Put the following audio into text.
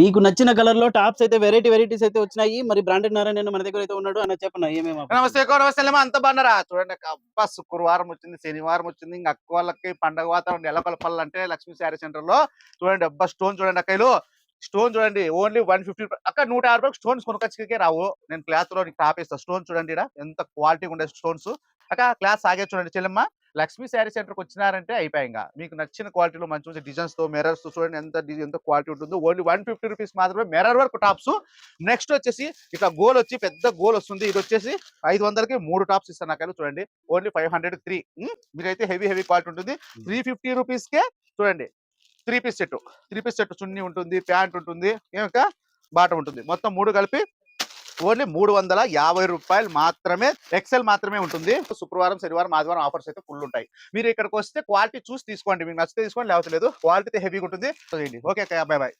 మీకు నచ్చిన కలర్ లో టాప్స్ అయితే వెరైటీస్ అయితే వచ్చినాయి. మరి బ్రాండెడ్ నారాయణ మన దగ్గర అయితే ఉన్నాడు. అన్న చెప్పండి ఏమేమి ఆఫర్స్ నమస్తే అక్క, నమస్తే అమ్మా, అంత బాగున్నారా? చూడండి అక్క, అబ్బా శుక్రవారం వచ్చింది, శనివారం వచ్చింది, ఇంకా అక్క వాళ్ళకి పండగ వాతావరణం ఎలా కలపాలంటే లక్ష్మీ శారీ సెంటర్ లో చూడండి. అబ్బా స్టోన్ చూడండి అక్కలు, స్టోన్ చూడండి ఓన్లీ 150 అక్క. 150 స్టోన్స్ కొనుకొచ్చకే రావు. నేను క్లాత్ లో టాప్ ఇస్తాను. స్టోన్ చూడండి ఈడ ఎంత క్వాలిటీ ఉండే స్టోన్స్ అక్క. క్లాస్ సాగే చూడండి చెల్లెమ్మ. లక్ష్మీ శారీ సెంటర్కి వచ్చినారంటే అయిపోయి. ఇంకా మీకు నచ్చిన క్వాలిటీలో మంచి మంచి డిజైన్స్ తో మిర్రర్స్ చూడండి ఎంత క్వాలిటీ ఉంటుందో. ఓన్లీ 150 రూపీస్ మాత్రమే మిర్రర్ వర్క్ టాప్స్. నెక్స్ట్ వచ్చేసి ఇట్లా గోల్ వచ్చి పెద్ద గోల్ వస్తుంది. ఇది వచ్చేసి 500కి 3 టాప్స్ ఇస్తాను నాకు చూడండి. ఓన్లీ 500 3. మీరైతే హెవీ క్వాలిటీ ఉంటుంది. 350 రూపీస్కే చూడండి. 3 పీస్ సెట్ చున్నీ ఉంటుంది, ప్యాంట్ ఉంటుంది, ఏమక్క బాటం ఉంటుంది. మొత్తం 3 కలిపి ఓన్లీ 350 రూపాయలు మాత్రమే. ఎక్సెల్ మాత్రమే ఉంటుంది. శుక్రవారం, శనివారం, ఆదివారం ఆఫర్స్ అయితే ఫుల్ ఉంటాయి. మీరు ఇక్కడికి వస్తే క్వాలిటీ చూసి తీసుకోండి. మీకు నచ్చితే తీసుకోండి, లేకపోతే లేదు. క్వాలిటీ హెవీగా ఉంటుంది. Okay, by by.